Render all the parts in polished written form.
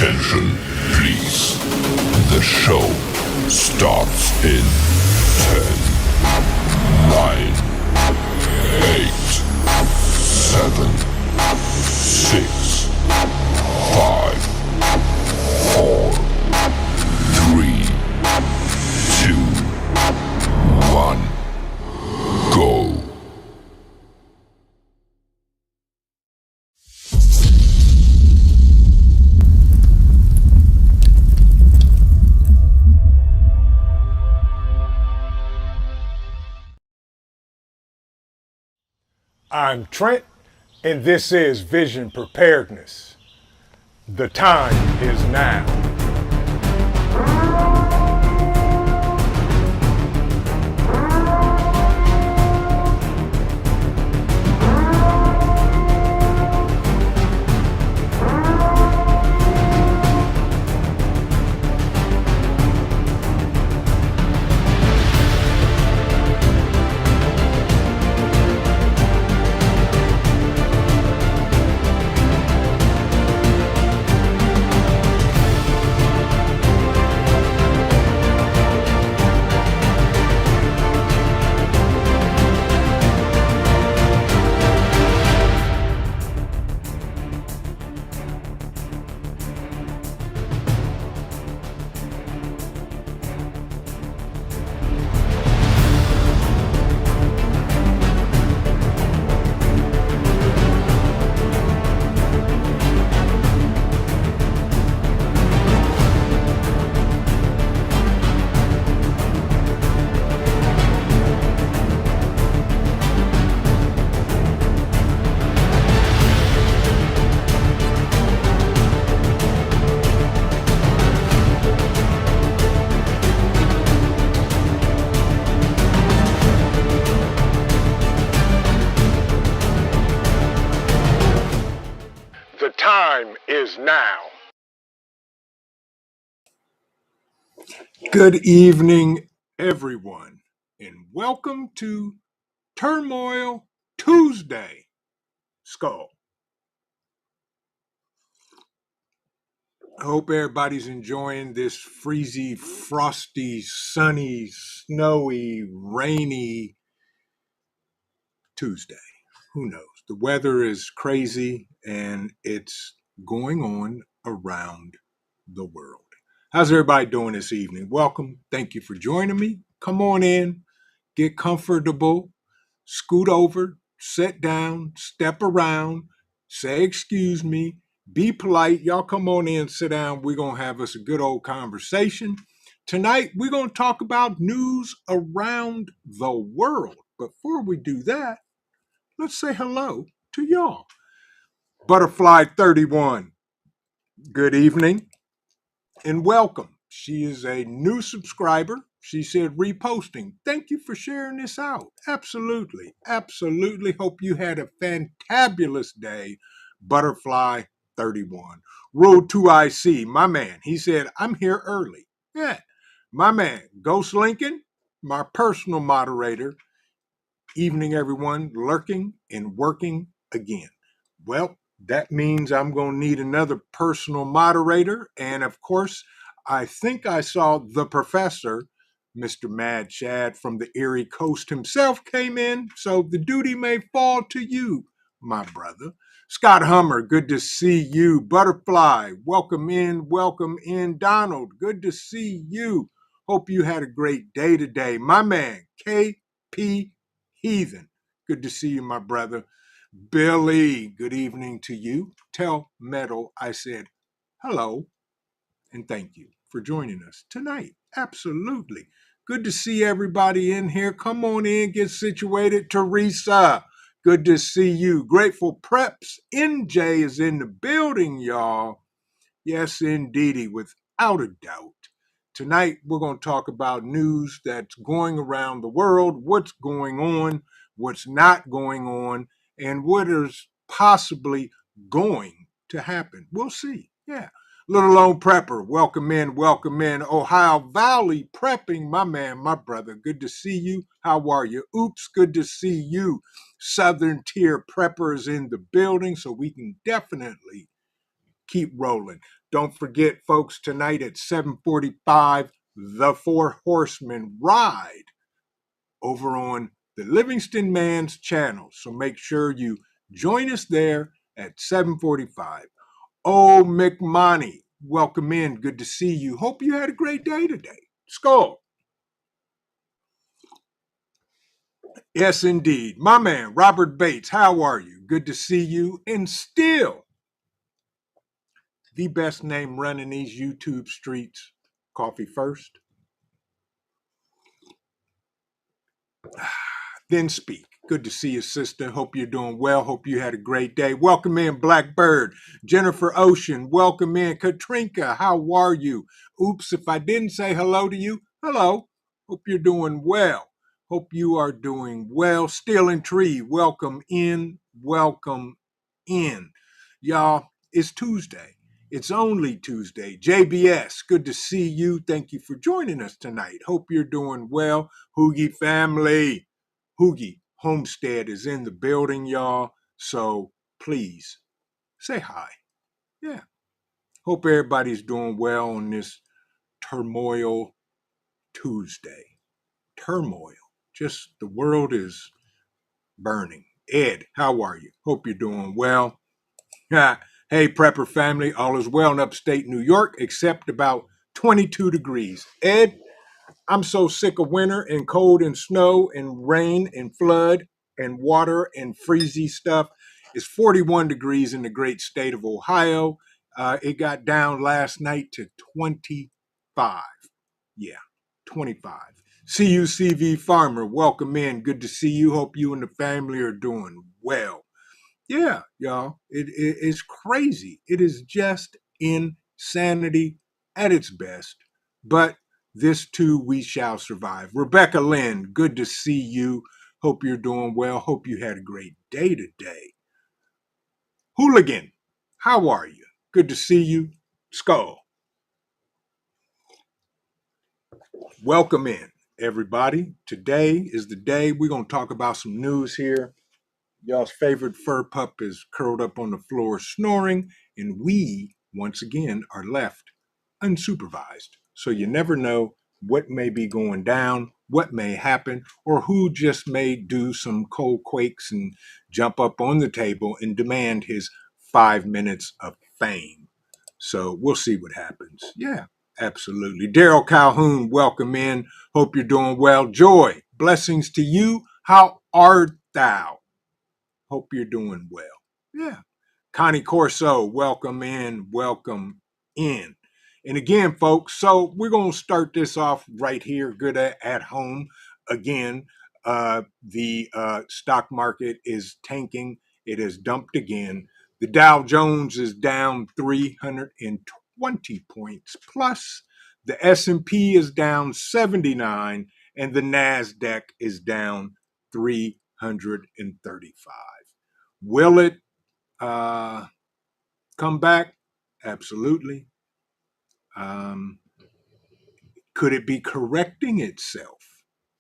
Attention, please. The show starts in 10, 9, 8, 7, 6, 5, 4, 3, 2, 1, go. I'm Trent, and this is Vision Preparedness. The time is now. The time is now. Good evening, everyone, and welcome to TORMOIL Tuesday. Skull. I hope everybody's enjoying this freezy, frosty, sunny, snowy, rainy Tuesday. Who knows? The weather is crazy and it's going on around the world. How's everybody doing this evening? Welcome. Thank you for joining me. Come on in, get comfortable, scoot over, sit down, step around, say excuse me, be polite. Y'all come on in, sit down. We're going to have us a good old conversation. Tonight, we're going to talk about news around the world. Before we do that, let's say hello to y'all. Butterfly 31, good evening and welcome. She is a new subscriber. She said reposting. Thank you for sharing this out. Absolutely. Absolutely. Hope you had a fantabulous day. Butterfly 31. Road 2IC, my man. He said, I'm here early. Yeah. My man, Ghost Lincoln, my personal moderator. Evening, everyone, lurking and working again. Well, that means I'm going to need another personal moderator. And of course, I think I saw the professor, Mr. Mad Chad from the Erie Coast himself came in. So the duty may fall to you, my brother. Scott Hummer, good to see you. Butterfly, welcome in, welcome in. Donald, good to see you. Hope you had a great day today. My man, KP Heathen, good to see you, my brother. Billy, good evening to you. Tell Metal I said hello and thank you for joining us tonight. Absolutely. Good to see everybody in here. Come on in, get situated. Teresa, good to see you. Grateful Preps, NJ is in the building, y'all. Yes, indeedy, without a doubt. Tonight, we're going to talk about news that's going around the world, what's going on, what's not going on, and what is possibly going to happen. We'll see. Yeah. Little Lone Prepper, welcome in, welcome in. Ohio Valley Prepping, my man, my brother. Good to see you. How are you? Oops, good to see you. Southern Tier Preppers in the building, so we can definitely keep rolling. Don't forget, folks, tonight at 7:45, the Four Horsemen ride over on the Livingston Man's channel. So make sure you join us there at 7:45. Oh, McMoney, welcome in. Good to see you. Hope you had a great day today. Skull. Yes, indeed. My man, Robert Bates, how are you? Good to see you. And still, the best name running these YouTube streets, Coffee First, then speak. Good to see you, sister. Hope you're doing well. Hope you had a great day. Welcome in, Blackbird. Jennifer Ocean, welcome in. Katrinka, how are you? Oops, if I didn't say hello to you, hello. Hope you're doing well. Hope you are doing well. Steel and Tree, welcome in. Welcome in. Y'all, it's Tuesday. It's only Tuesday. JBS, good to see you. Thank you for joining us tonight. Hope you're doing well. Hoogie family. Hoogie Homestead is in the building, y'all. So please say hi. Yeah. Hope everybody's doing well on this Turmoil Tuesday. Turmoil. Just the world is burning. Ed, how are you? Hope you're doing well. Hey, Prepper family, all is well in upstate New York, except about 22 degrees. Ed, I'm so sick of winter and cold and snow and rain and flood and water and freezy stuff. It's 41 degrees in the great state of Ohio. It got down last night to 25. Yeah, 25. CUCV Farmer, welcome in. Good to see you. Hope you and the family are doing well. Yeah, y'all, it's crazy. It is just insanity at its best. But this too we shall survive. Rebecca Lynn, good to see you. Hope you're doing well. Hope you had a great day today. Hooligan, how are you? Good to see you. Skull, welcome in, everybody. Today is the day we're going to talk about some news here. Y'all's favorite fur pup is curled up on the floor snoring, and we, once again, are left unsupervised. So you never know what may be going down, what may happen, or who just may do some cold quakes and jump up on the table and demand his 5 minutes of fame. So we'll see what happens. Yeah, absolutely. Daryl Calhoun, welcome in. Hope you're doing well. Joy, blessings to you. How art thou? Hope you're doing well. Yeah. Connie Corso, welcome in, welcome in. And again, folks, so we're going to start this off right here, good at home. Again, the stock market is tanking. It has dumped again. The Dow Jones is down 320 points plus. The S&P is down 79, and the NASDAQ is down 335. Will it come back? Absolutely. Could it be correcting itself?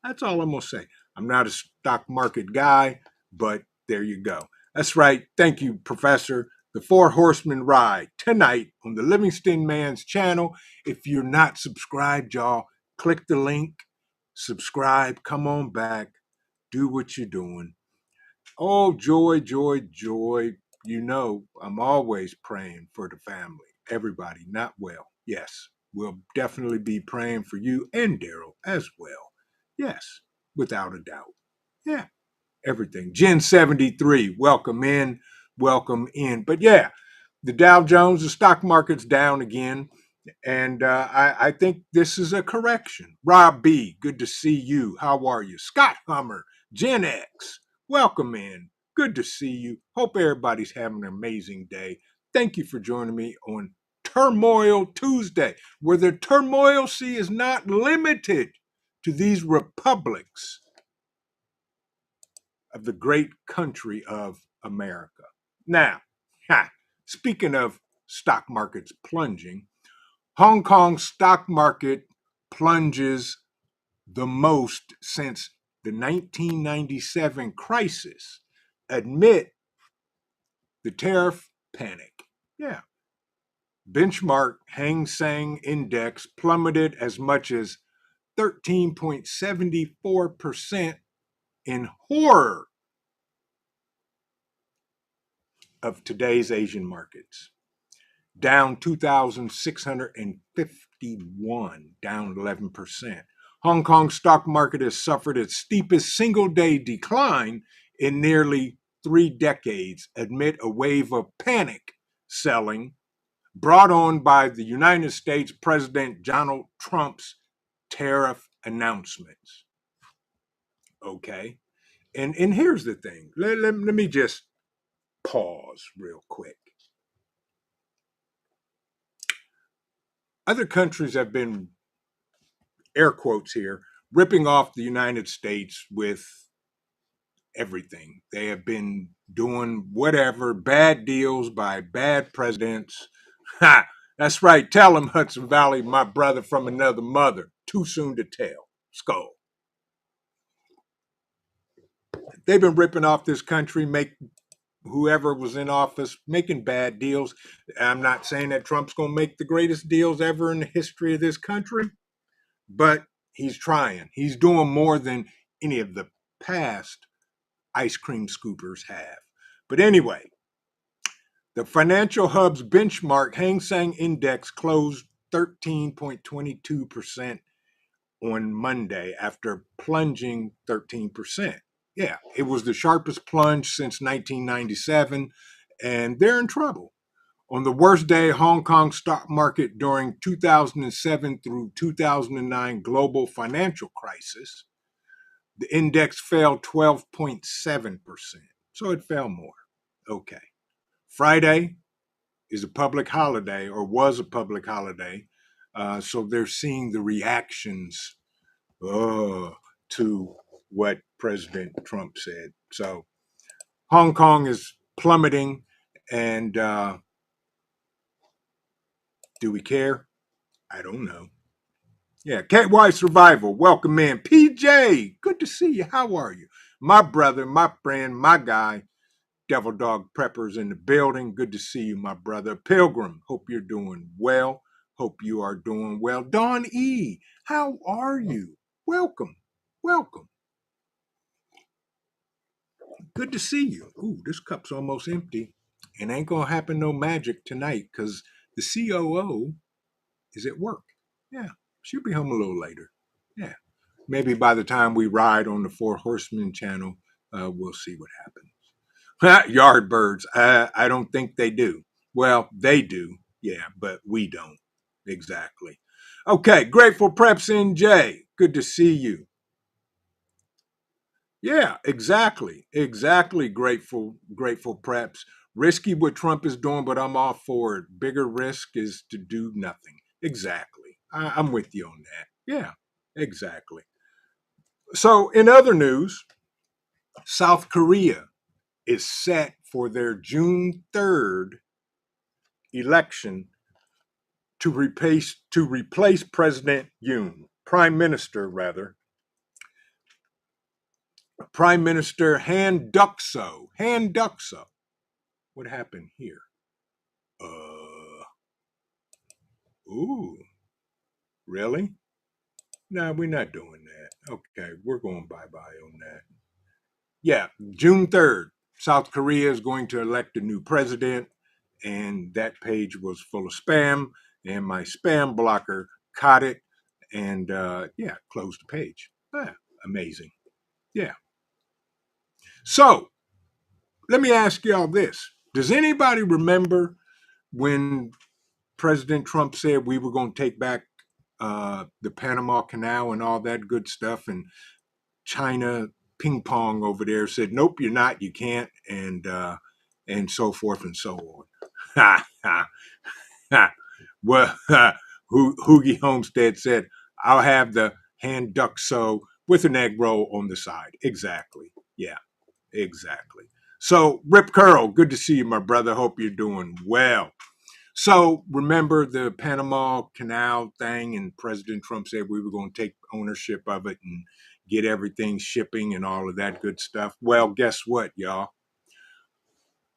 That's all I'm going to say. I'm not a stock market guy, but there you go. That's right. Thank you, Professor. The Four Horsemen ride tonight on the Livingston Man's channel. If you're not subscribed, y'all, click the link, subscribe, come on back, do what you're doing. Oh, joy, joy, joy. You know, I'm always praying for the family. Everybody not well. Yes, we'll definitely be praying for you and Daryl as well. Yes, without a doubt. Yeah, everything. Gen 73, welcome in, welcome in. But yeah, the Dow Jones, the stock market's down again. And I think this is a correction. Rob B., good to see you. How are you? Scott Hummer, Gen X, welcome in. Good to see you. Hope everybody's having an amazing day. Thank you for joining me on Turmoil Tuesday, where the turmoil, see, is not limited to these republics of the great country of America. Now, speaking of stock markets plunging, Hong Kong's stock market plunges the most since the 1997 crisis amid the tariff panic. Yeah. benchmark Hang Seng index plummeted as much as 13.74% in horror of today's Asian markets, down 2,651, down 11%. Hong Kong stock market has suffered its steepest single-day decline in nearly 3 decades amid a wave of panic selling brought on by the United States President Donald Trump's tariff announcements. Okay. And here's the thing. Let me just pause real quick. Other countries have been, air quotes here, ripping off the United States with everything. They have been doing whatever, bad deals by bad presidents. Ha! That's right. Tell him, Hudson Valley, my brother from another mother. Too soon to tell. Skull. They've been ripping off this country, make whoever was in office making bad deals. I'm not saying that Trump's going to make the greatest deals ever in the history of this country, but he's trying. He's doing more than any of the past ice cream scoopers have. But anyway, the financial hub's benchmark Hang Seng Index closed 13.22% on Monday after plunging 13%. Yeah, it was the sharpest plunge since 1997, and they're in trouble. On the worst day, Hong Kong stock market during 2007 through 2009 global financial crisis, the index fell 12.7%. So it fell more. Okay. Friday is a public holiday, or was a public holiday. So they're seeing the reactions to what President Trump said. So Hong Kong is plummeting, and do we care? I don't know. Yeah, KY Survival, welcome in. PJ, good to see you. How are you? My brother, my friend, my guy, Devil Dog Preppers in the building. Good to see you, my brother. Pilgrim, hope you're doing well. Hope you are doing well. Dawn E, how are you? Welcome, welcome. Good to see you. Ooh, this cup's almost empty. And ain't gonna happen no magic tonight because the COO is at work. Yeah, she'll be home a little later. Yeah, maybe by the time we ride on the Four Horsemen channel, we'll see what happens. Yardbirds, I don't think they do. Well, they do, yeah, but we don't. Exactly. Okay, Grateful Preps NJ, good to see you. Yeah, exactly. Exactly, grateful preps. Risky what Trump is doing, but I'm all for it. Bigger risk is to do nothing. Exactly. I'm with you on that. Yeah, exactly. So, in other news, South Korea is set for their June 3rd election to replace President Yoon, Prime Minister rather. Prime Minister Han Duck-soo. Han Duck-soo. What happened here? Ooh, really? No, we're not doing that. Okay, we're going bye-bye on that. Yeah, June 3rd, South Korea is going to elect a new president, and that page was full of spam, and my spam blocker caught it, and yeah, closed the page. Ah, amazing. Yeah. So, let me ask y'all this. Does anybody remember when President Trump said we were going to take back the Panama Canal and all that good stuff, and China ping pong over there said, "Nope, you're not. You can't," and so forth and so on. Ha ha ha. Well, Hoogie Homestead said, "I'll have the hand duck so with an egg roll on the side." Exactly. Yeah, exactly. So, Rip Curl, good to see you, my brother. Hope you're doing well. So remember the Panama Canal thing, and President Trump said we were going to take ownership of it and get everything shipping and all of that good stuff. Well, guess what, y'all?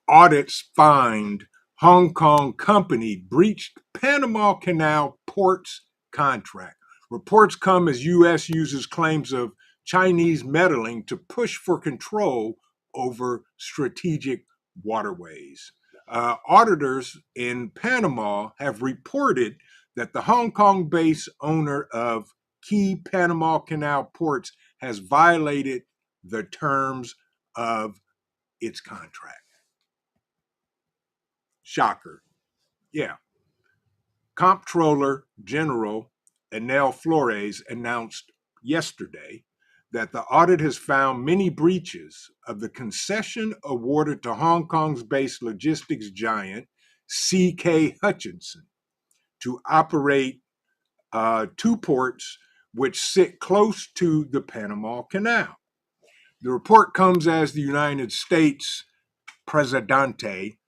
Audits find Hong Kong company breached Panama Canal ports contract. Reports come as U.S. uses claims of Chinese meddling to push for control over strategic waterways. Auditors in Panama have reported that the Hong Kong based owner of key Panama Canal ports has violated the terms of its contract. Shocker. Yeah. Comptroller General Enel Flores announced yesterday that the audit has found many breaches of the concession awarded to Hong Kong's based logistics giant CK Hutchison to operate two ports which sit close to the Panama Canal. The report comes as the United States Presidente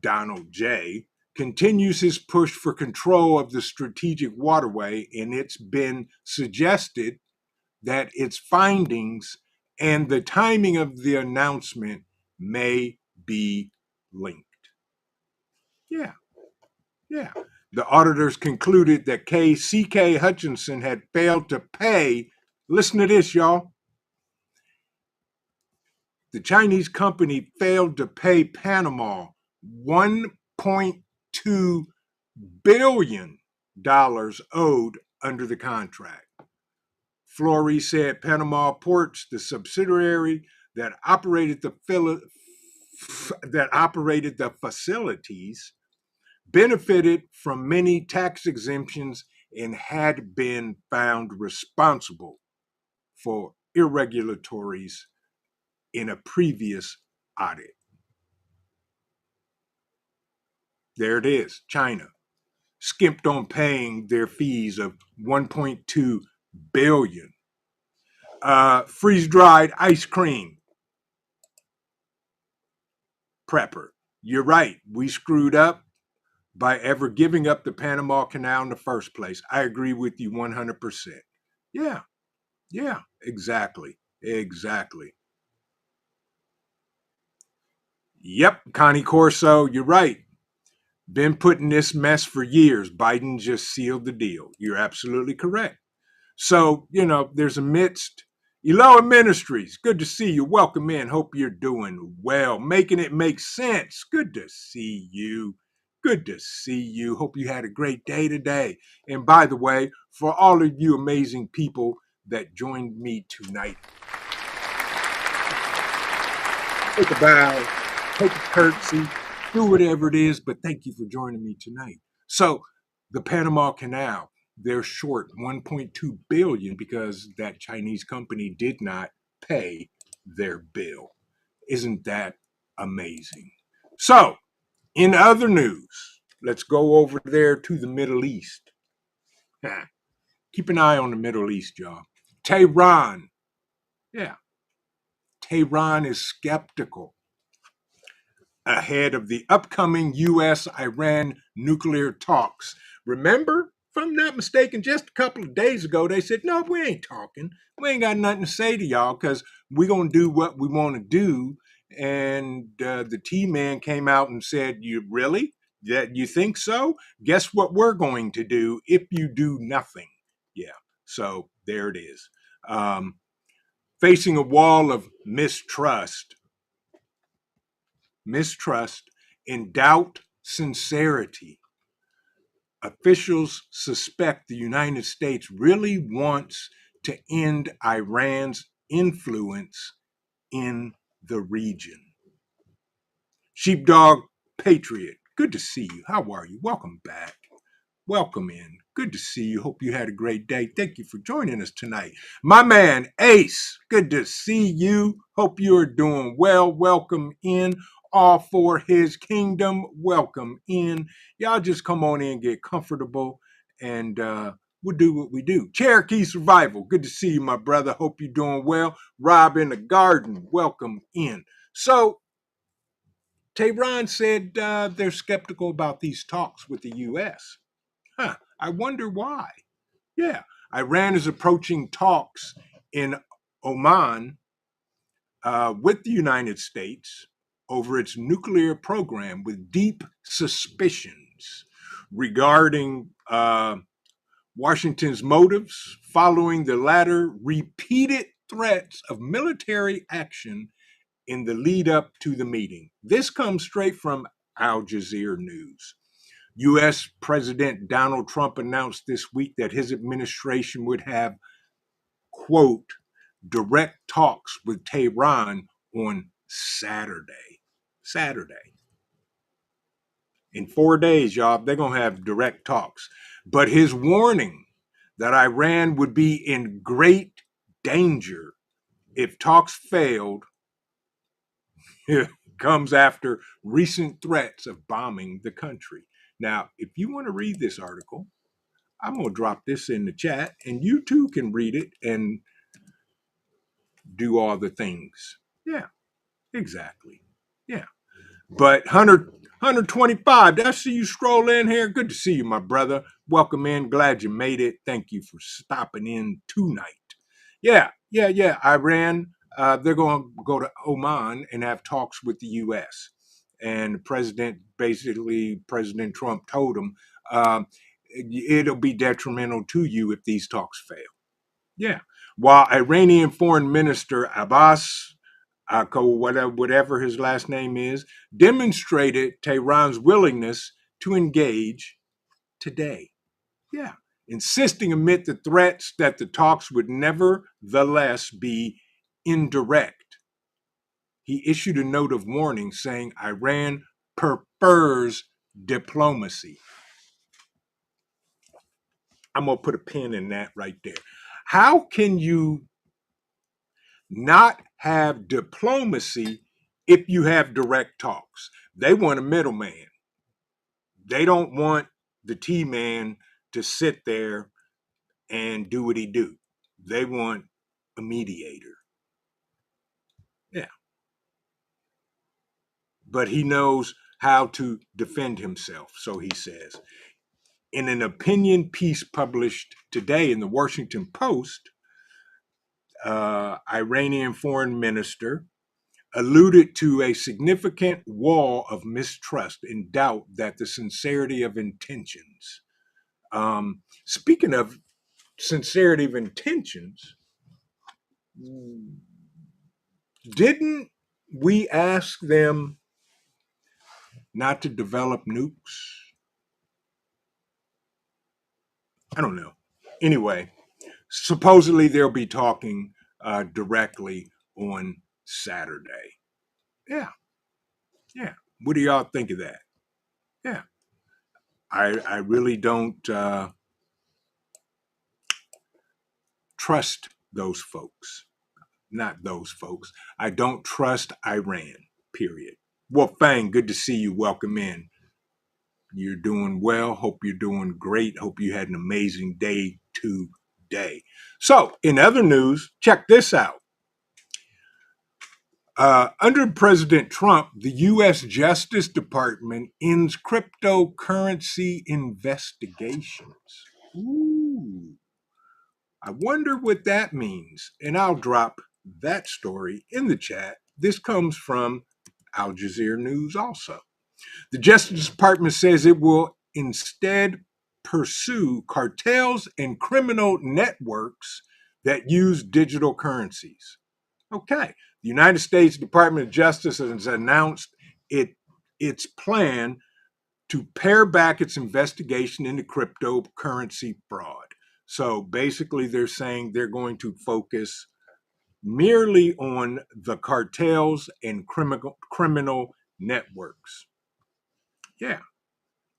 Donald J. continues his push for control of the strategic waterway, and it's been suggested that its findings and the timing of the announcement may be linked. Yeah. The auditors concluded that CK Hutchison had failed to pay, listen to this, y'all. The Chinese company failed to pay Panama $1.2 billion owed under the contract. Flores said Panama Ports, the subsidiary that operated the facilities, benefited from many tax exemptions and had been found responsible for irregularities in a previous audit. There it is, China skimped on paying their fees of $1.2 billion. Freeze-dried ice cream prepper. You're right, we screwed up by ever giving up the Panama Canal in the first place. I agree with you 100%. Yeah, exactly. Yep, Connie Corso, you're right. Been putting this mess for years. Biden just sealed the deal. You're absolutely correct. So, there's a mixed. Eloah Ministries, good to see you. Welcome in. Hope you're doing well. Making it make sense. Good to see you. Hope you had a great day today. And by the way, for all of you amazing people that joined me tonight, take a bow, take a curtsy, do whatever it is, but thank you for joining me tonight. So, the Panama Canal, they're short $1.2 billion because that Chinese company did not pay their bill. Isn't that amazing? So, in other news, let's go over there to the Middle East. Keep an eye on the Middle East, y'all. Tehran. Yeah. Tehran is skeptical ahead of the upcoming U.S.-Iran nuclear talks. Remember, if I'm not mistaken, just a couple of days ago, they said, no, we ain't talking. We ain't got nothing to say to y'all because we're going to do what we want to do. And the T-Man came out and said, you really? That you think so? Guess what we're going to do if you do nothing? Yeah, so there it is. Facing a wall of mistrust, and doubt sincerity. Officials suspect the United States really wants to end Iran's influence in the region. Sheepdog Patriot, good to see you. How are you? Welcome back. Welcome in. Good to see you. Hope you had a great day. Thank you for joining us tonight. My man, Ace, good to see you. Hope you are doing well. Welcome in. All for his kingdom. Welcome in. Y'all just come on in, get comfortable, and we'll do what we do. Cherokee Survival, good to see you, my brother. Hope you're doing well. Rob in the Garden, welcome in. So, Tehran said they're skeptical about these talks with the U.S. I wonder why. Yeah, Iran is approaching talks in Oman with the United States over its nuclear program with deep suspicions regarding Washington's motives following the latter repeated threats of military action in the lead up to the meeting. This comes straight from Al Jazeera News. U.S. President Donald Trump announced this week that his administration would have, quote, direct talks with Tehran on Saturday. In 4 days, y'all, they're going to have direct talks. But his warning that Iran would be in great danger if talks failed comes after recent threats of bombing the country. Now, if you want to read this article, I'm going to drop this in the chat, and you too can read it and do all the things. Yeah, exactly. Yeah. But 125, did I see you scroll in here? Good to see you, my brother. Welcome in. Glad you made it. Thank you for stopping in tonight. Yeah. Iran, they're going to go to Oman and have talks with the U.S. And President Trump told him it'll be detrimental to you if these talks fail. Yeah. While Iranian Foreign Minister Abbas, whatever his last name is, demonstrated Tehran's willingness to engage today. Yeah. Insisting amid the threats that the talks would nevertheless be indirect. He issued a note of warning saying Iran prefers diplomacy. I'm going to put a pin in that right there. How can you not have diplomacy if you have direct talks? They want a middleman. They don't want the T-man to sit there and do what he do. They want a mediator. Yeah. But he knows how to defend himself, so he says. In an opinion piece published today in the Washington Post, Iranian foreign minister alluded to a significant wall of mistrust and doubt that the sincerity of intentions. Speaking of sincerity of intentions, didn't we ask them not to develop nukes? I don't know. Anyway, supposedly they'll be talking directly on Saturday. Yeah. What do y'all think of that? Yeah. I really don't trust those folks. Not those folks. I don't trust Iran, period. Well, Fang, good to see you. Welcome in. You're doing well. Hope you're doing great. Hope you had an amazing day today. So, in other news, check this out. Under President Trump, the U.S. Justice Department ends cryptocurrency investigations. Ooh. I wonder what that means. And I'll drop that story in the chat. This comes from Al Jazeera News also. The Justice Department says it will instead pursue cartels and criminal networks that use digital currencies. Okay. The United States Department of Justice has announced its plan to pare back its investigation into cryptocurrency fraud. So basically, they're saying they're going to focus merely on the cartels and criminal networks. Yeah.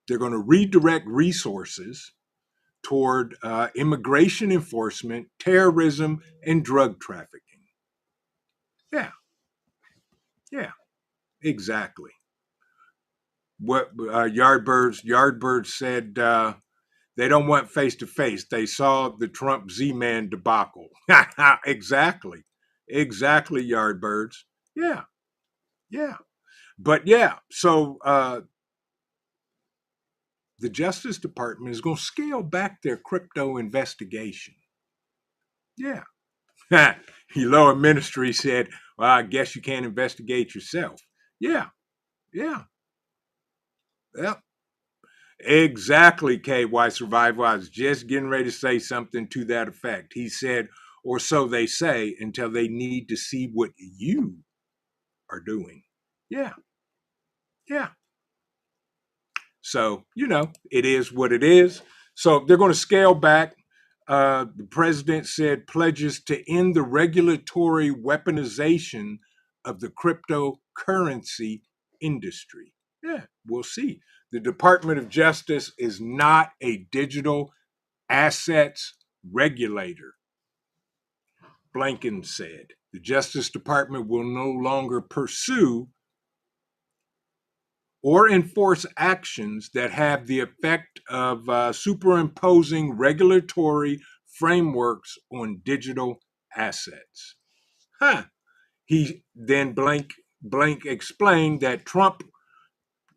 They're going to redirect resources toward immigration enforcement, terrorism, and drug trafficking. Yeah, exactly. What Yardbirds said they don't want face-to-face. They saw the Trump Z-Man debacle. Exactly, Yardbirds. Yeah. But yeah, so the Justice Department is going to scale back their crypto investigation. Yeah. The lower ministry said, well, I guess you can't investigate yourself. Yeah. Yep. Exactly, KY Survival. I was just getting ready to say something to that effect. He said, or so they say, until they need to see what you are doing. Yeah, yeah. So, it is what it is. So they're going to scale back. The president said pledges to end the regulatory weaponization of the cryptocurrency industry. Yeah, we'll see. The Department of Justice is not a digital assets regulator, Blinken said. The Justice Department will no longer pursue or enforce actions that have the effect of superimposing regulatory frameworks on digital assets. Huh. He then blank explained that Trump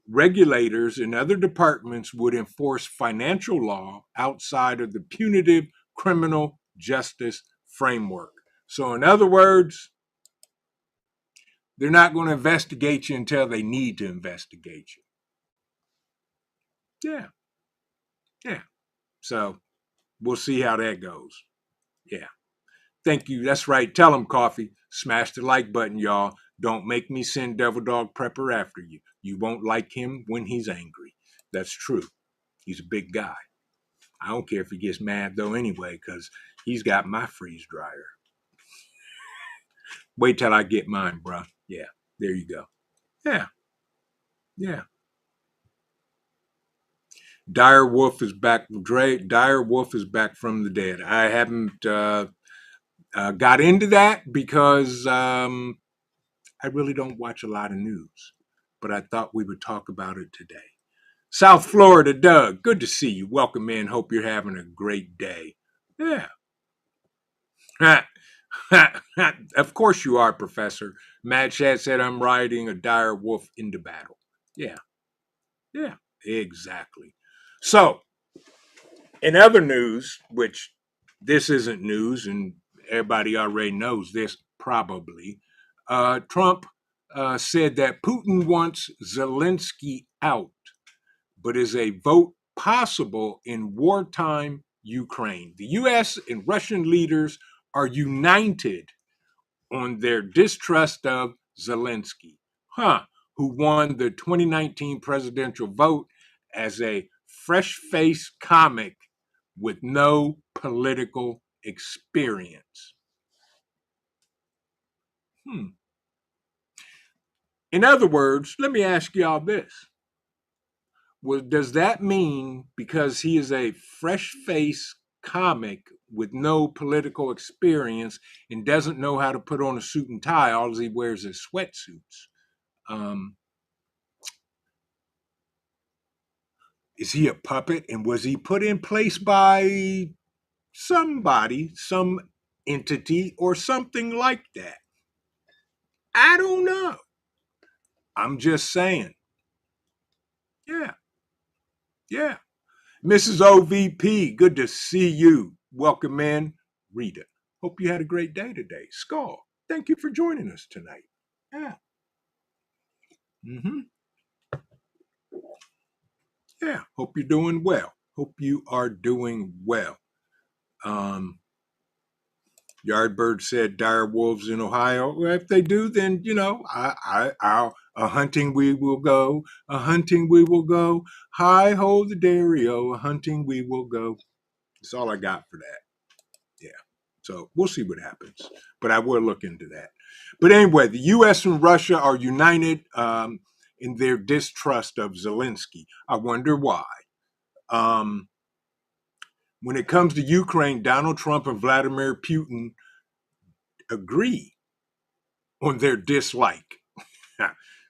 regulators and other departments would enforce financial law outside of the punitive criminal justice framework. So, in other words, they're not going to investigate you until they need to investigate you. Yeah, yeah. So, we'll see how that goes. Yeah. Thank you. That's right. Tell them, Coffee. Smash the like button, y'all. Don't make me send Devil Dog Prepper after you. You won't like him when he's angry. That's true. He's a big guy. I don't care if he gets mad, though, anyway, because he's got my freeze dryer. Wait till I get mine, bruh. Yeah. There you go. Yeah. Yeah. Dire Wolf is back. Dire Wolf is back from the dead. I haven't got into that because I really don't watch a lot of news, but I thought we would talk about it today. South Florida, Doug, good to see you. Welcome in. Hope you're having a great day. Yeah. Of course you are, Professor. Mad Shad said I'm riding a dire wolf into battle. Yeah. Yeah. Exactly. So, in other news, which this isn't news and everybody already knows this probably, Trump said that Putin wants Zelensky out, but is a vote possible in wartime Ukraine. The US and Russian leaders are united on their distrust of Zelensky, who won the 2019 presidential vote as a fresh faced comic with no political experience. In other words, let me ask y'all this. Well, does that mean because he is a fresh faced comic with no political experience and doesn't know how to put on a suit and tie, all he wears is sweatsuits? Um, is he a puppet? And was he put in place by somebody, some entity, or something like that? I don't know. I'm just saying. Yeah, yeah. Mrs. OVP, good to see you. Welcome in. Rita, hope you had a great day today. Skull, thank you for joining us tonight. Yeah. Mm-hmm. Yeah. Hope you're doing well. Hope you are doing well. Um, Yardbird said dire wolves in Ohio. Well, if they do, then I'll a hunting we will go. A hunting we will go. Hi ho the Dario. A hunting we will go. That's all I got for that. Yeah. So we'll see what happens. But I will look into that. But anyway, the U.S. and Russia are united in their distrust of Zelensky. I wonder why. Um, when it comes to Ukraine, Donald Trump and Vladimir Putin agree on their dislike.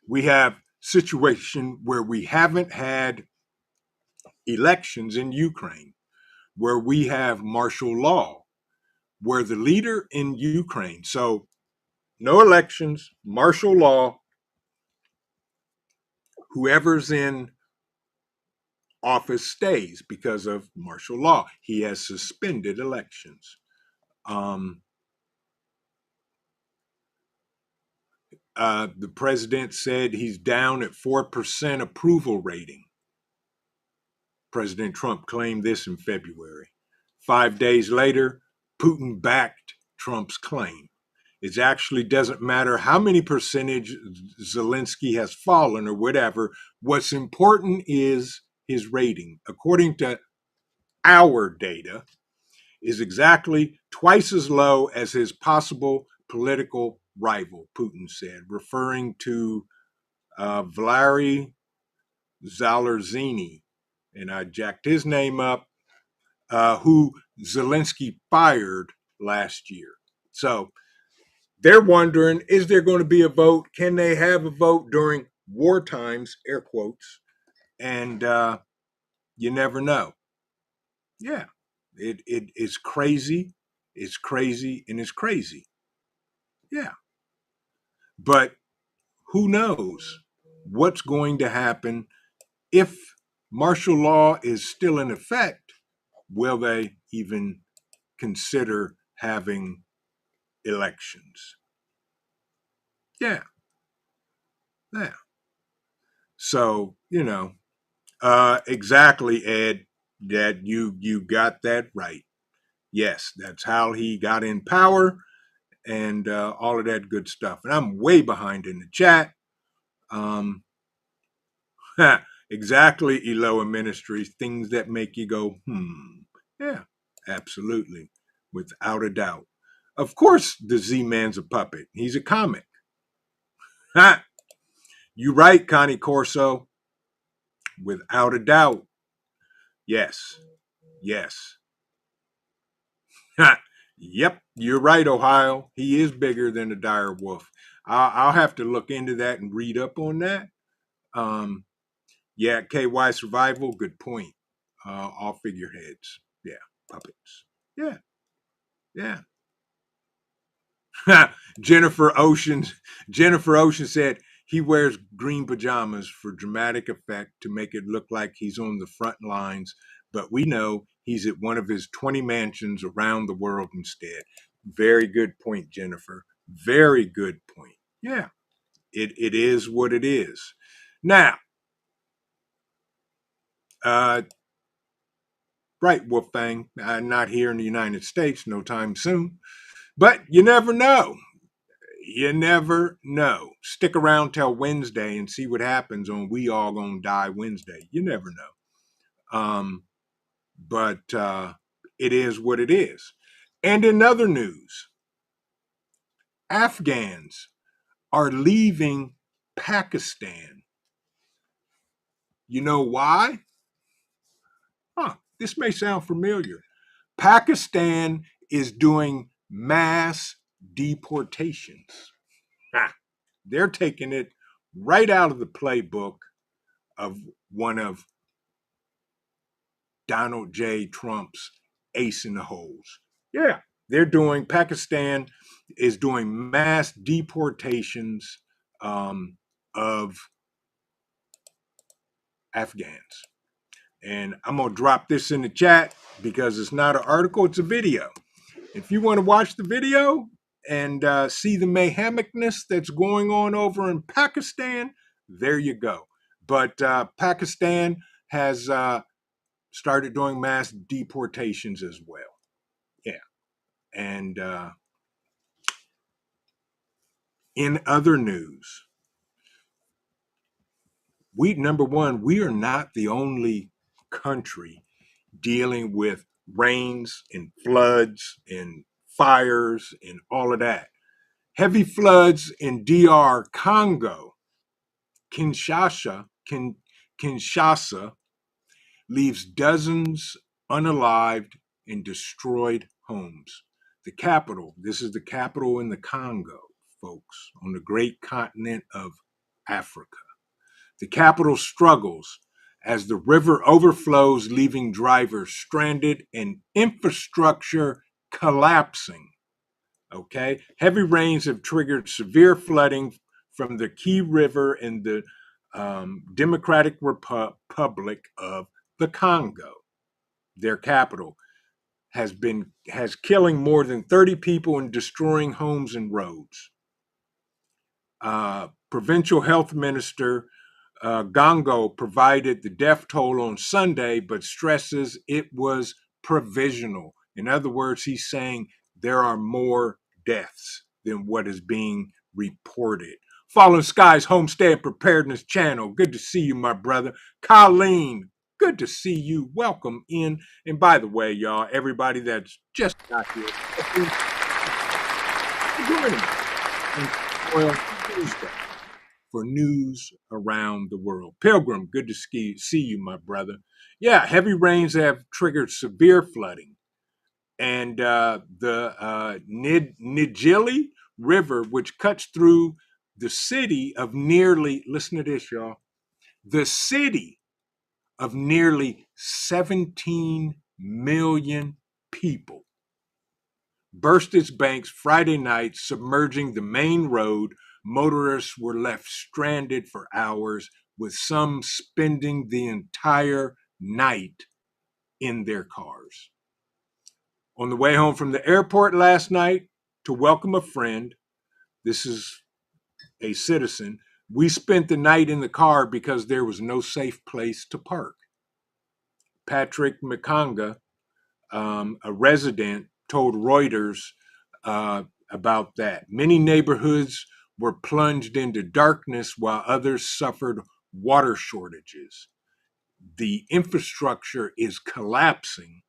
We have situation where we haven't had elections in Ukraine, where we have martial law, where the leader in Ukraine, so no elections, martial law, whoever's in office stays because of martial law. He has suspended elections. The president said he's down at 4% approval rating. President Trump claimed this in February. 5 days later, Putin backed Trump's claim. It actually doesn't matter how many percentage Zelensky has fallen or whatever. What's important is his rating. According to our data, is exactly twice as low as his possible political rival, Putin said, referring to Valery Zalerzini, and I jacked his name up, who Zelensky fired last year. So they're wondering, is there going to be a vote? Can they have a vote during war times, air quotes? And you never know. Yeah, it is crazy. It's crazy and it's crazy. Yeah. But who knows what's going to happen if martial law is still in effect? Will they even consider having elections? Yeah. Yeah. So, exactly, Ed, that you got that right. Yes, that's how he got in power and all of that good stuff. And I'm way behind in the chat. Exactly, Eloa Ministries, things that make you go, Yeah, absolutely, without a doubt. Of course, the Z-Man's a puppet. He's a comic. Ha! You right, Connie Corso. Without a doubt. Yes. Yes. Ha! Yep, you're right, Ohio. He is bigger than a dire wolf. I'll have to look into that and read up on that. Yeah, KY Survival, good point. All figureheads. Yeah, puppets. Yeah, yeah. Jennifer Ocean said he wears green pajamas for dramatic effect to make it look like he's on the front lines, but we know he's at one of his 20 mansions around the world instead. Very good point, Jennifer. Very good point. Yeah, it is what it is. Now, right, Wolfgang, not here in the United States, no time soon, but you never know. You never know. Stick around till Wednesday and see what happens on We All Gonna Die Wednesday. You never know. But it is what it is. And in other news, Afghans are leaving Pakistan. You know why? This may sound familiar. Pakistan is doing mass deportations. They're taking it right out of the playbook of one of Donald J. Trump's ace in the holes. Yeah, Pakistan is doing mass deportations of Afghans. And I'm going to drop this in the chat because it's not an article, it's a video. If you want to watch the video and see the mayhemicness that's going on over in Pakistan, there you go. But Pakistan has started doing mass deportations as well. Yeah. And in other news, number one, we are not the only country dealing with rains and floods and fires and all of that. Heavy floods in DR Congo, Kinshasa leaves dozens unalived in destroyed homes. The capital, this is the capital in the Congo, folks, on the great continent of Africa. The capital struggles as the river overflows, leaving drivers stranded and infrastructure collapsing. Okay, heavy rains have triggered severe flooding from the Key River in the Democratic Republic of the Congo. Their capital has killing more than 30 people and destroying homes and roads. Provincial health minister Gongo provided the death toll on Sunday, but stresses it was provisional. In other words, he's saying there are more deaths than what is being reported. Fallen Skies Homestead Preparedness Channel. Good to see you, my brother. Colleen, good to see you. Welcome in. And by the way, y'all, everybody that's just got here, joining us on Tuesday for news around the world. Pilgrim, good to see you, my brother. Yeah, heavy rains have triggered severe flooding. And the Nijili River, which cuts through the city of nearly, listen to this, y'all, the city of nearly 17 million people, burst its banks Friday night, submerging the main road. Motorists were left stranded for hours, with some spending the entire night in their cars. On the way home from the airport last night to welcome a friend, this is a citizen, we spent the night in the car because there was no safe place to park. Patrick Makanga, a resident, told Reuters about that. Many neighborhoods were plunged into darkness while others suffered water shortages. The infrastructure is collapsing,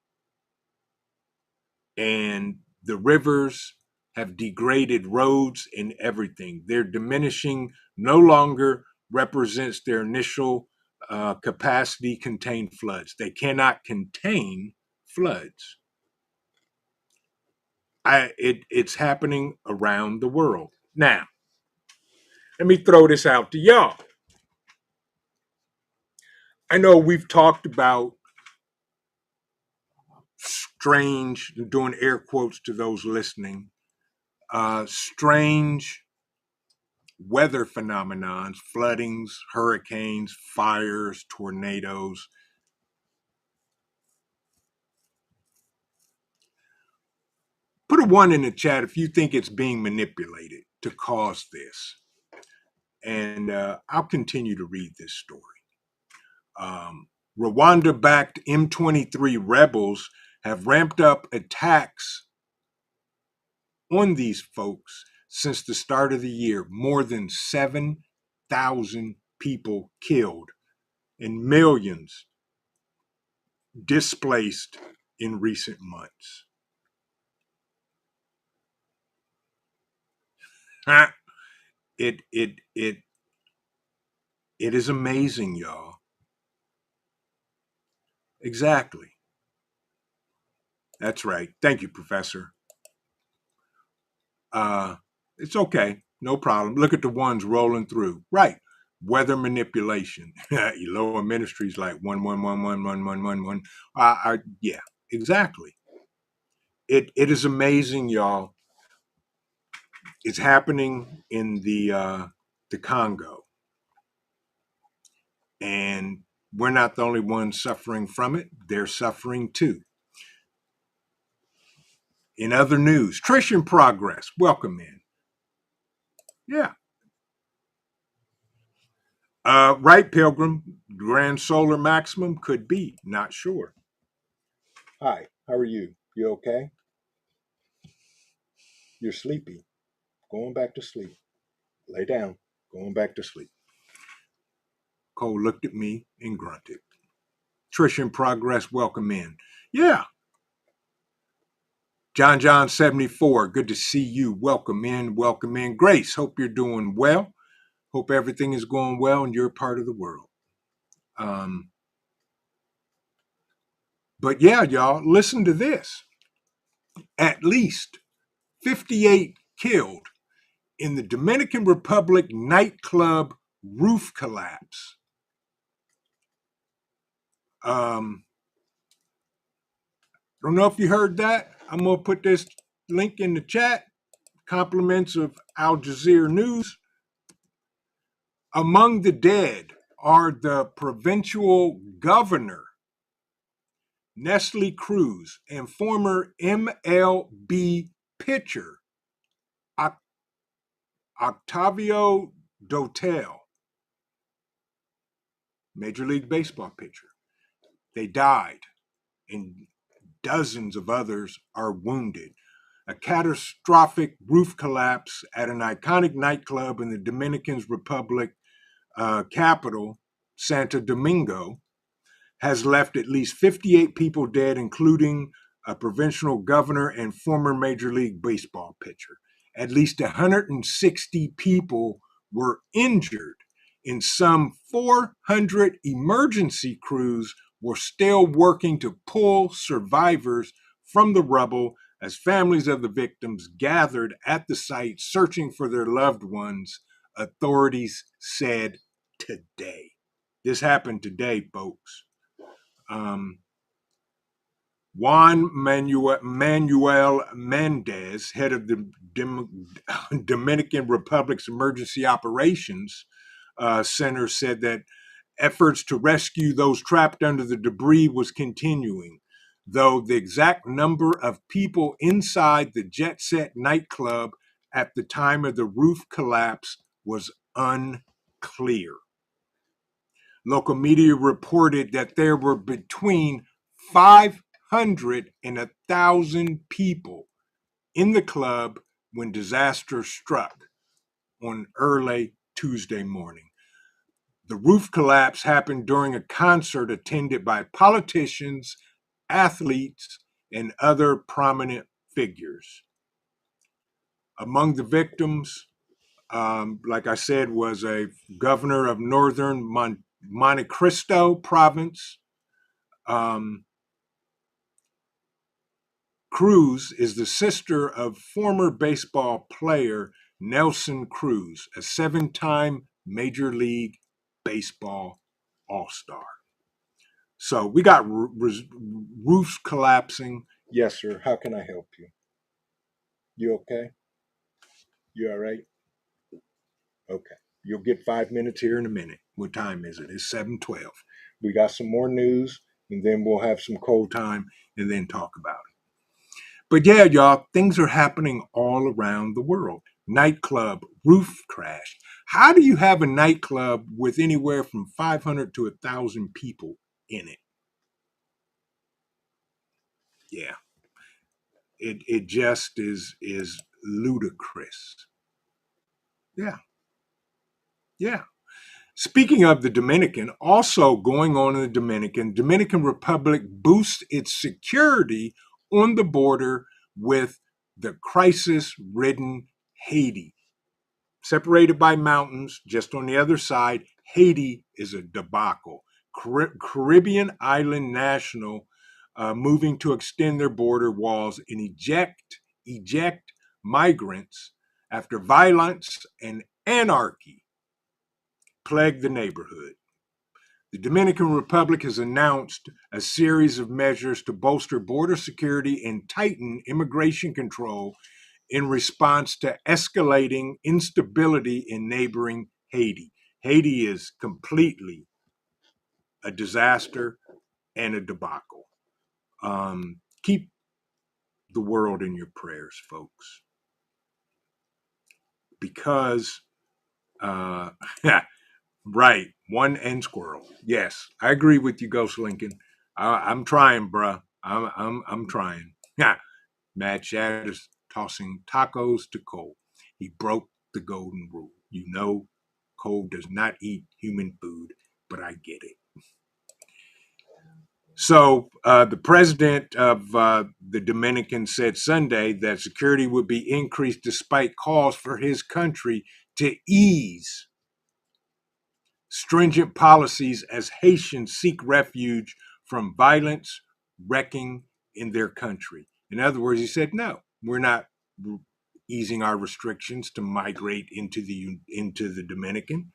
and the rivers have degraded roads and everything. Their diminishing no longer represents their initial capacity contain floods. They cannot contain floods. It's happening around the world. Now, let me throw this out to y'all. I know we've talked about strange, doing air quotes to those listening, strange weather phenomenons, floodings, hurricanes, fires, tornadoes. Put a 1 in the chat if you think it's being manipulated to cause this. And I'll continue to read this story. Rwanda-backed M23 rebels have ramped up attacks on these folks since the start of the year. More than 7,000 people killed and millions displaced in recent months. It is amazing, y'all. Exactly. That's right. Thank you, Professor. It's okay. No problem. Look at the ones rolling through. Right. Weather manipulation. Eloa Ministries like 1111111. Yeah, exactly. It is amazing, y'all. It's happening in the Congo. And we're not the only ones suffering from it. They're suffering too. In other news, Trish in progress. Welcome in. Yeah. Right, Pilgrim. Grand solar maximum could be. Not sure. Hi, how are you? You okay? You're sleepy. Going back to sleep. Lay down. Going back to sleep. Cole looked at me and grunted. Trish in progress. Welcome in. Yeah. John 74. Good to see you. Welcome in. Welcome in. Grace, hope you're doing well. Hope everything is going well in your part of the world. But yeah, y'all, listen to this. At least 58 killed in the Dominican Republic nightclub roof collapse. Don't know if you heard that. I'm going to put this link in the chat. Compliments of Al Jazeera News. Among the dead are the provincial governor, Nestle Cruz, and former MLB pitcher, Octavio Dotel. Major League Baseball pitcher. They died, and dozens of others are wounded. A catastrophic roof collapse at an iconic nightclub in the Dominican Republic capital, Santo Domingo, has left at least 58 people dead, including a provincial governor and former Major League Baseball pitcher. At least 160 people were injured, and some 400 emergency crews were still working to pull survivors from the rubble as families of the victims gathered at the site searching for their loved ones, authorities said today. This happened today, folks. Juan Manuel Mendez, head of the Dominican Republic's Emergency Operations Center, said that efforts to rescue those trapped under the debris was continuing, though the exact number of people inside the Jet Set nightclub at the time of the roof collapse was unclear. Local media reported that there were between 500 and 1,000 people in the club when disaster struck on early Tuesday morning. The roof collapse happened during a concert attended by politicians, athletes, and other prominent figures. Among the victims, like I said, was a governor of northern Monte Cristo province. Cruz is the sister of former baseball player Nelson Cruz, a 7-time Major League Baseball All-Star. So we got roofs collapsing. Yes, sir. How can I help you? You okay? You all right? Okay. You'll get 5 minutes here in a minute. What time is it? It's 7:12. We got some more news, and then we'll have some cold time and then talk about it. But yeah, y'all, things are happening all around the world. Nightclub, roof crash. How do you have a nightclub with anywhere from 500 to 1,000 people in it? Yeah. It just is ludicrous. Yeah. Yeah. Speaking of the Dominican, also going on in the Dominican Republic boosts its security on the border with the crisis-ridden Haiti. Separated by mountains, just on the other side, Haiti is a debacle. Caribbean island national moving to extend their border walls and eject migrants after violence and anarchy plague the neighborhood. The Dominican Republic has announced a series of measures to bolster border security and tighten immigration control in response to escalating instability in neighboring Haiti. Haiti is completely a disaster and a debacle. Keep the world in your prayers, folks, because right, one and squirrel. Yes, I agree with you, Ghost Lincoln. I'm trying, bruh. I'm trying. Yeah, Matt Shatters tossing tacos to Cole. He broke the golden rule. You know, Cole does not eat human food, but I get it. So the president of the Dominican said Sunday that security would be increased despite calls for his country to ease stringent policies as Haitians seek refuge from violence wrecking in their country. In other words, he said, no, we're not easing our restrictions to migrate into the Dominican.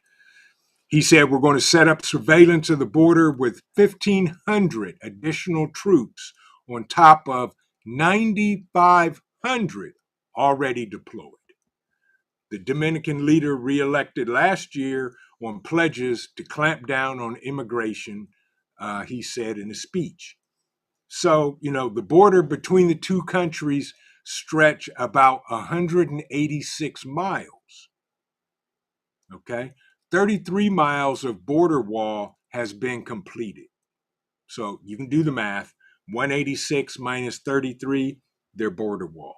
He said, we're going to set up surveillance of the border with 1,500 additional troops on top of 9,500 already deployed. The Dominican leader reelected last year on pledges to clamp down on immigration, he said in a speech. So, the border between the two countries stretch about 186 miles. Okay? 33 miles of border wall has been completed. So you can do the math. 186 minus 33, their border wall.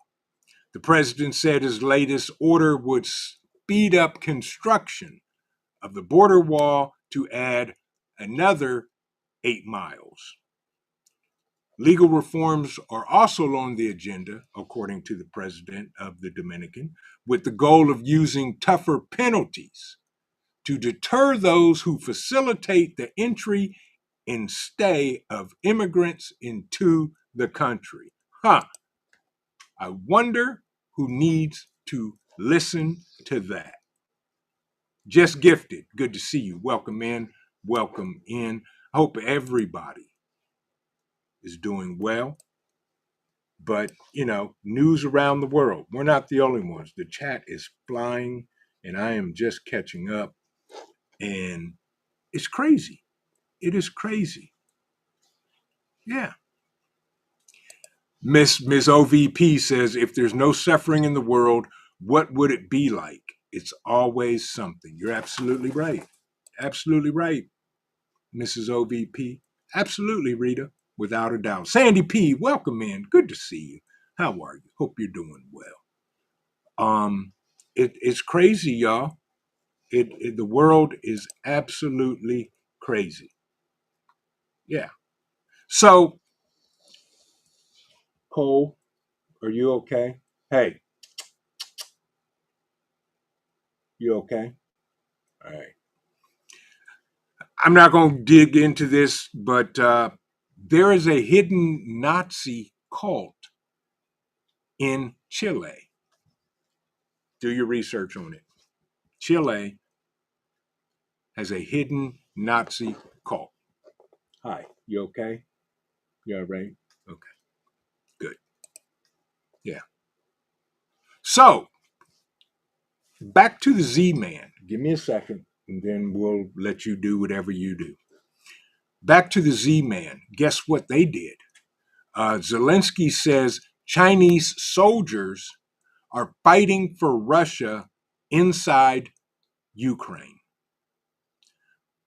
The president said his latest order would speed up construction of the border wall to add another 8 miles. Legal reforms are also on the agenda, according to the president of the Dominican, with the goal of using tougher penalties to deter those who facilitate the entry and stay of immigrants into the country. I wonder who needs to listen to that. Just gifted. Good to see you. Welcome in. Welcome in. I hope everybody is doing well. But, news around the world. We're not the only ones. The chat is flying, and I am just catching up. And it's crazy. It is crazy. Yeah. Miss OVP says, if there's no suffering in the world, what would it be like? It's always something. You're absolutely right. Absolutely right, Mrs. OVP. Absolutely, Rita, without a doubt. Sandy P, welcome in. Good to see you. How are you? Hope you're doing well. It's crazy, y'all. The world is absolutely crazy. Yeah. So, Cole, are you okay? Hey, you okay? All right. I'm not going to dig into this, but there is a hidden Nazi cult in Chile. Do your research on it. Chile has a hidden Nazi cult. Hi, you okay? You all right? Okay, good. Yeah. So, back to the Z-Man. Give me a second, and then we'll let you do whatever you do. Back to the Z-Man. Guess what they did? Zelensky says Chinese soldiers are fighting for Russia inside Ukraine.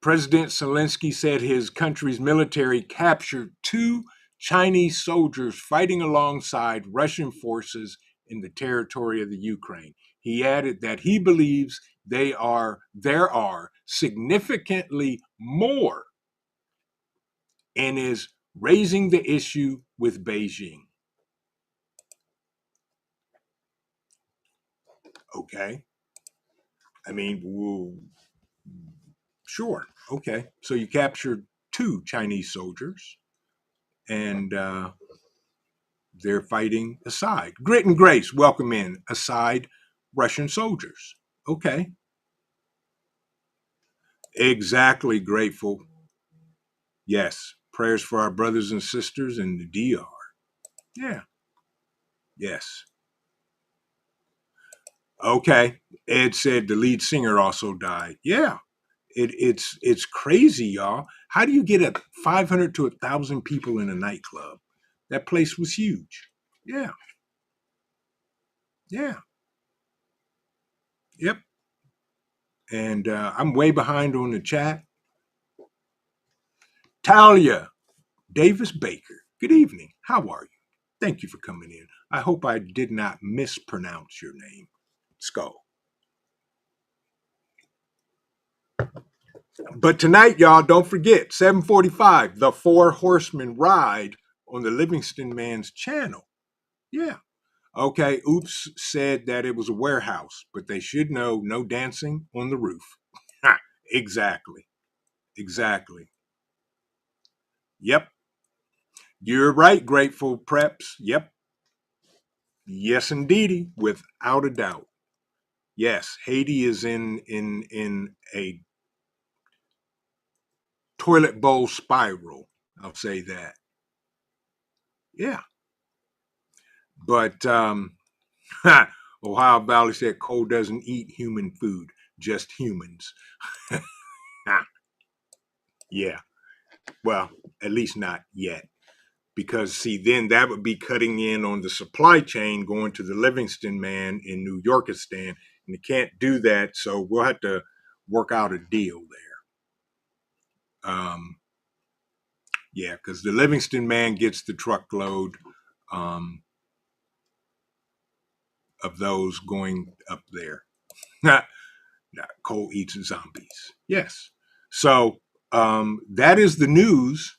President Zelensky said his country's military captured 2 Chinese soldiers fighting alongside Russian forces in the territory of the Ukraine. He added that he believes there are significantly more and is raising the issue with Beijing. Okay. I mean, sure. Okay. So you captured 2 Chinese soldiers and they're fighting aside. Grit and Grace, welcome in. Aside Russian soldiers. Okay. Exactly, grateful. Yes. Prayers for our brothers and sisters in the DR. Yeah. Yes. Okay. Ed said the lead singer also died. Yeah. It's crazy, y'all. How do you get 500 to 1,000 people in a nightclub? That place was huge. Yeah. Yeah. Yep. And I'm way behind on the chat. Talia Davis Baker, good evening. How are you? Thank you for coming in. I hope I did not mispronounce your name. Skull. But tonight, y'all, don't forget, 7:45, the 4 Horsemen Ride on the Livingston Man's channel. Yeah. Okay, OUPES said that it was a warehouse, but they should know no dancing on the roof. Exactly. Exactly. Yep. You're right, Grateful Preps. Yep. Yes, indeedy, without a doubt. Yes, Haiti is in a toilet bowl spiral. I'll say that. Yeah. But Ohio Valley said Cole doesn't eat human food, just humans. Yeah. Well, at least not yet. Because, see, then that would be cutting in on the supply chain going to the Livingston Man in New Yorkistan. And you can't do that, so we'll have to work out a deal Yeah, because the Livingston man gets the truckload of those going up there. Not Cole eats zombies. Yes. So that is the news.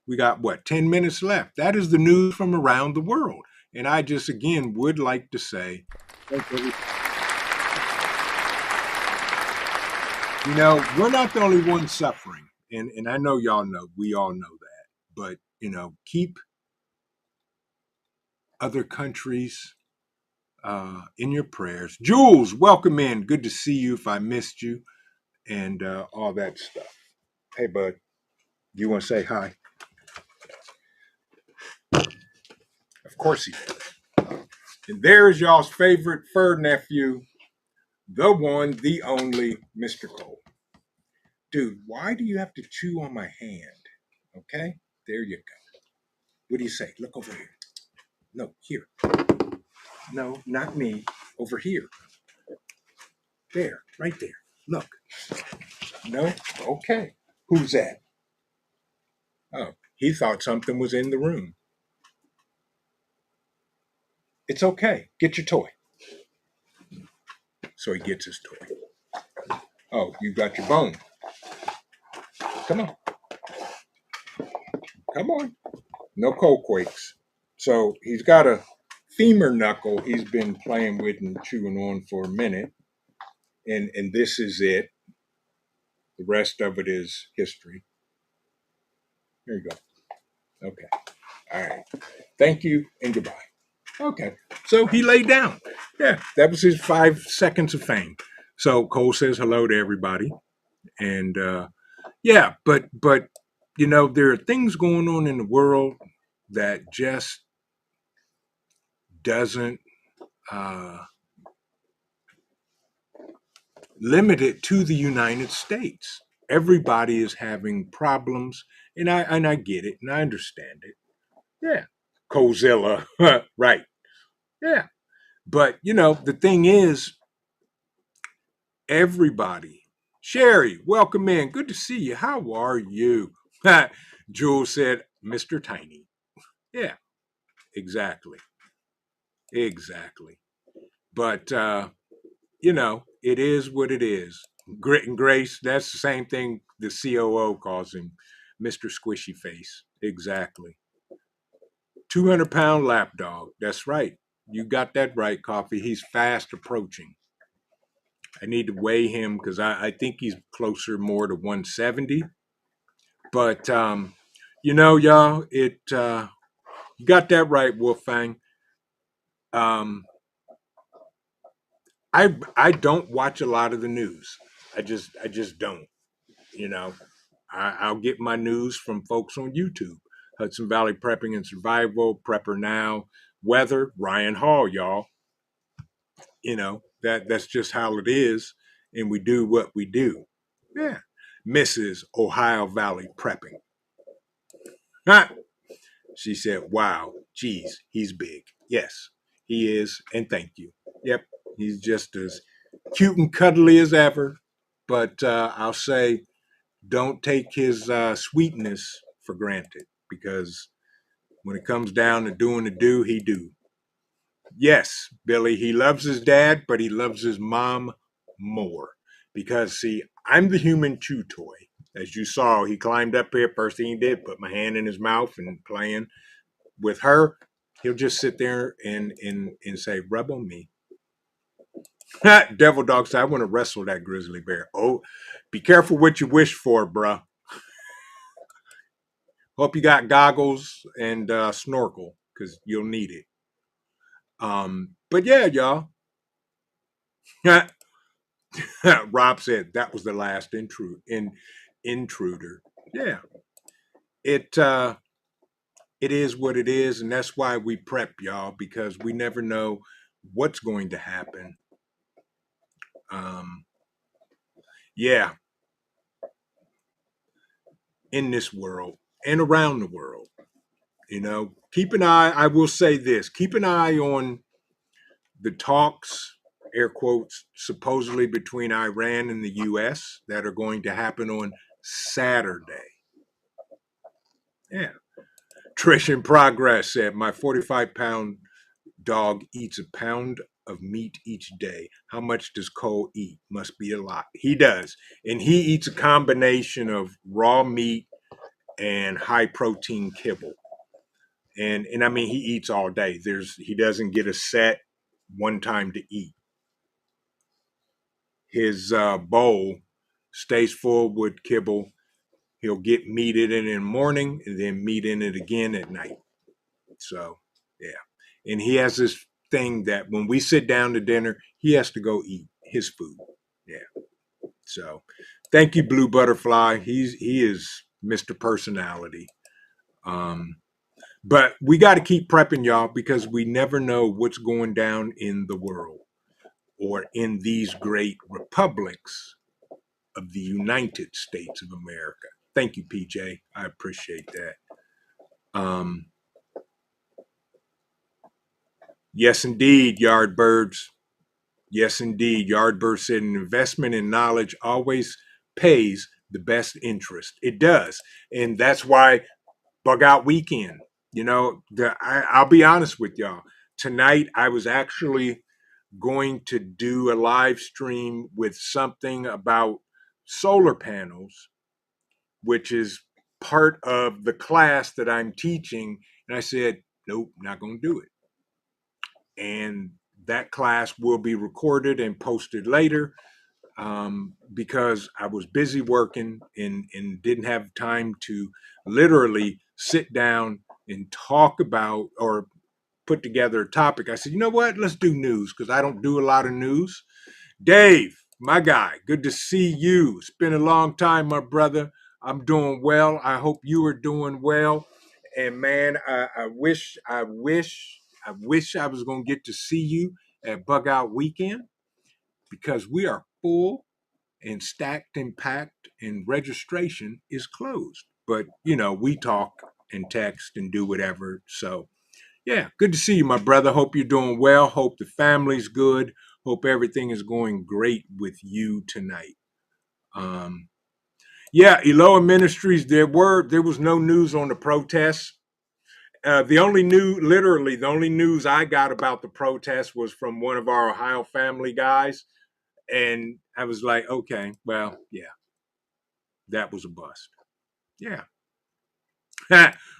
We got what, 10 minutes left. That is the news from around the world. And I just again would like to say, we're not the only ones suffering. And I know y'all know, we all know that. But, keep other countries in your prayers. Jules, welcome in. Good to see you if I missed you and all that stuff. Hey, bud, you want to say hi? Of course he does. And there's y'all's favorite fur nephew, the one, the only, Mr. Cole. Dude, why do you have to chew on my hand? Okay, there you go. What do you say? Look over here. No, here. No, not me. Over here. There, right there. Look. No? Okay. Who's that? Oh, he thought something was in the room. It's okay. Get your toy. So he gets his toy. Oh, you got your bone. Come on. Come on. No cold quakes. So he's got a femur knuckle he's been playing with and chewing on for a minute. And this is it. The rest of it is history. There you go. Okay. All right. Thank you and goodbye. Okay. So he laid down. Yeah, that was his 5 seconds of fame. So Cole says hello to everybody. And yeah, but there are things going on in the world that just doesn't limit it to the United States. Everybody is having problems, and I get it, and I understand it. Yeah, Cozilla, right? Yeah, but the thing is, everybody. Sherry, welcome in. Good to see you. How are you? Jules said, Mr. Tiny. Yeah, exactly. Exactly. But, it is what it is. Grit and grace, that's the same thing the COO calls him, Mr. Squishy Face. Exactly. 200-pound lapdog. That's right. You got that right, Coffee. He's fast approaching. I need to weigh him because I think he's closer more to 170. But, y'all, you got that right, Wolfgang. I don't watch a lot of the news. I just don't. I'll get my news from folks on YouTube. Hudson Valley Prepping and Survival, Prepper Now, Weather, Ryan Hall, y'all. That's just how it is, and we do what we do. Yeah, Mrs. Ohio Valley Prepping. Ah, she said, "Wow, geez, he's big." Yes, he is, and thank you. Yep, he's just as cute and cuddly as ever. But I'll say, don't take his sweetness for granted, because when it comes down to doing the do, he do. Yes, Billy, he loves his dad, but he loves his mom more. Because, see, I'm the human chew toy. As you saw, he climbed up here. First thing he did, put my hand in his mouth and playing. With her, he'll just sit there and say, rub on me. Devil Dog said, I want to wrestle that grizzly bear. Oh, be careful what you wish for, bruh. Hope you got goggles and snorkel, because you'll need it. But yeah, y'all. Rob said that was the last intruder. Yeah. It is what it is, and that's why we prep, y'all, because we never know what's going to happen. Yeah. In this world and around the world. Keep an eye. I will say this, keep an eye on the talks, air quotes, supposedly between Iran and the U.S. that are going to happen on Saturday. Yeah. Trish in Progress said, my 45-pound dog eats a pound of meat each day. How much does Cole eat? Must be a lot. He does. And he eats a combination of raw meat and high protein kibble. And I mean, he eats all day. He doesn't get a set one time to eat. His bowl stays full with kibble. He'll get meat in it in the morning and then meat in it again at night. So, yeah. And he has this thing that when we sit down to dinner, he has to go eat his food. Yeah. So, thank you, Blue Butterfly. He is Mr. Personality. But we got to keep prepping, y'all, because we never know what's going down in the world or in these great republics of the United States of America. Thank you, PJ. I appreciate that. Yes, indeed, Yardbirds. Yes, indeed. Yardbird said an investment in knowledge always pays the best interest. It does. And that's why Bug Out Weekend, I'll be honest with y'all. Tonight, I was actually going to do a live stream with something about solar panels, which is part of the class that I'm teaching. And I said, nope, not going to do it. And that class will be recorded and posted later because I was busy working and didn't have time to literally sit down and talk about or put together a topic. I said, you know what? Let's do news because I don't do a lot of news. Dave, my guy, good to see you. It's been a long time, my brother. I'm doing well. I hope you are doing well. And man, I wish I was going to get to see you at Bug Out Weekend because we are full and stacked and packed and registration is closed. But, we talk and text and do whatever. So, yeah, good to see you, my brother. Hope you're doing well. Hope the family's good. Hope everything is going great with you tonight. Eloa Ministries, there was no news on the protests. The only news I got about the protest was from one of our Ohio family guys. And I was like, okay, well, yeah, that was a bust. Yeah.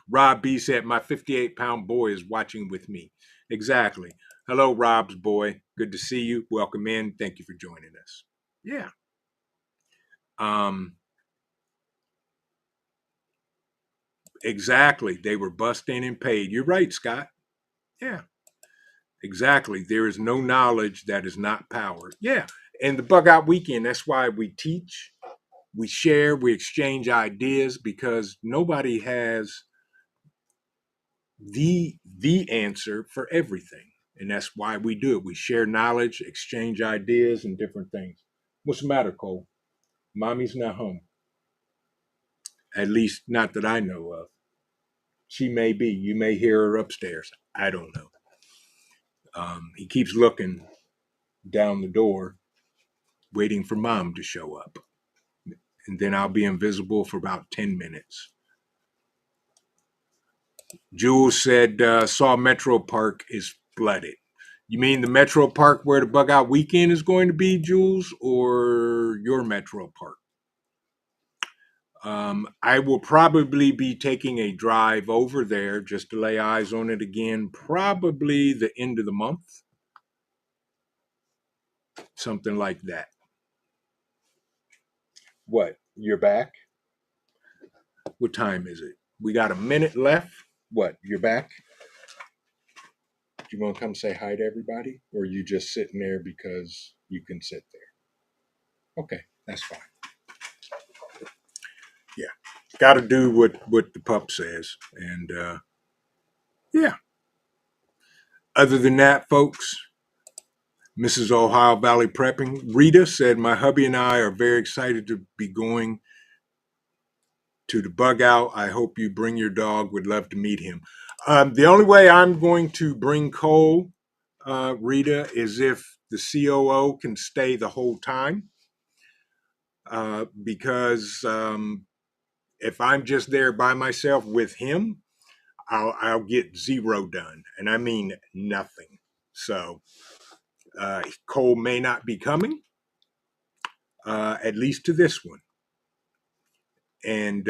Rob B said, my 58-pound boy is watching with me. Exactly. Hello, Rob's boy. Good to see you. Welcome in. Thank you for joining us. Yeah. Exactly. They were busting and paid. You're right, Scott. Yeah. Exactly. There is no knowledge that is not power. Yeah. And the Bug Out Weekend, that's why we teach, we share, we exchange ideas because nobody has the answer for everything. And that's why we do it. We share knowledge, exchange ideas, and different things. What's the matter, Cole? Mommy's not home. At least not that I know of. She may be. You may hear her upstairs. I don't know. He keeps looking down the door, waiting for Mom to show up. And then I'll be invisible for about 10 minutes. Jules said, saw Metro Park is flooded. You mean the Metro Park where the Bug Out Weekend is going to be, Jules, or your Metro Park? I will probably be taking a drive over there just to lay eyes on it again, probably the end of the month. Something like that. What? You're back? What time is it? We got a minute left. What? You're back? Do you want to come say hi to everybody? Or are you just sitting there because you can sit there? Okay, that's fine. Yeah. Got to do what the pup says. And yeah. Other than that, folks, Mrs. Ohio Valley Prepping, Rita said, my hubby and I are very excited to be going to the Bug Out. I hope you bring your dog. Would love to meet him. The only way I'm going to bring Cole, Rita, is if the COO can stay the whole time. because if I'm just there by myself with him, I'll get zero done, and I mean nothing. So Cole may not be coming, at least to this one, and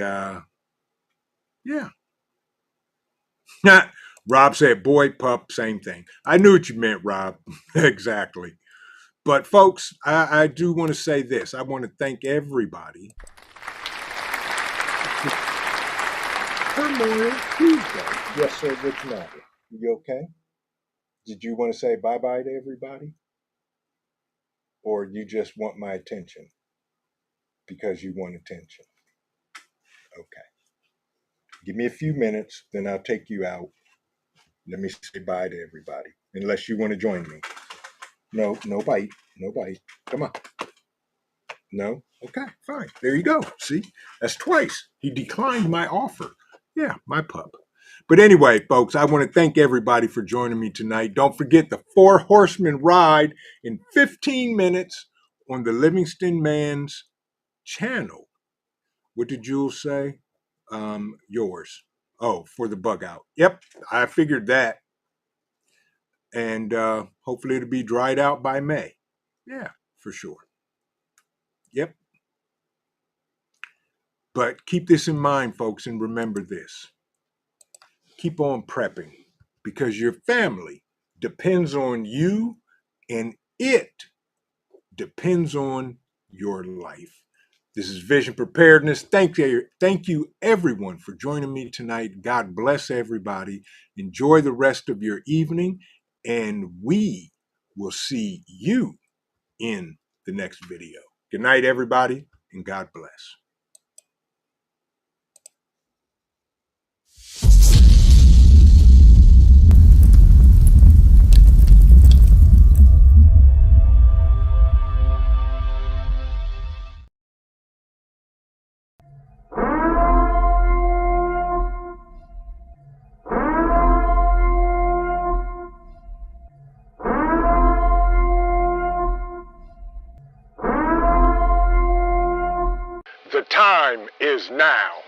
yeah. Rob said, "Boy, pup, same thing." I knew what you meant, Rob. Exactly. But folks, I do want to say this. I want to thank everybody. Turmoil Tuesday. Yes, sir. What's the matter? You okay? Did you want to say bye-bye to everybody? Or you just want my attention because you want attention? Okay. Give me a few minutes, then I'll take you out. Let me say bye to everybody, unless you want to join me. No, no bite. No bite. Come on. No? Okay, fine. There you go. See? That's twice. He declined my offer. Yeah, my pup. But anyway, folks, I want to thank everybody for joining me tonight. Don't forget the 4 Horsemen ride in 15 minutes on the Livingston Man's channel. What did Jules say? Yours. Oh, for the bug out. Yep, I figured that. And hopefully it'll be dried out by May. Yeah, for sure. Yep. But keep this in mind, folks, and remember this. Keep on prepping because your family depends on you and it depends on your life. This is Vision Preparedness. Thank you, everyone, for joining me tonight. God bless everybody. Enjoy the rest of your evening, and we will see you in the next video. Good night, everybody, and God bless. The time is now.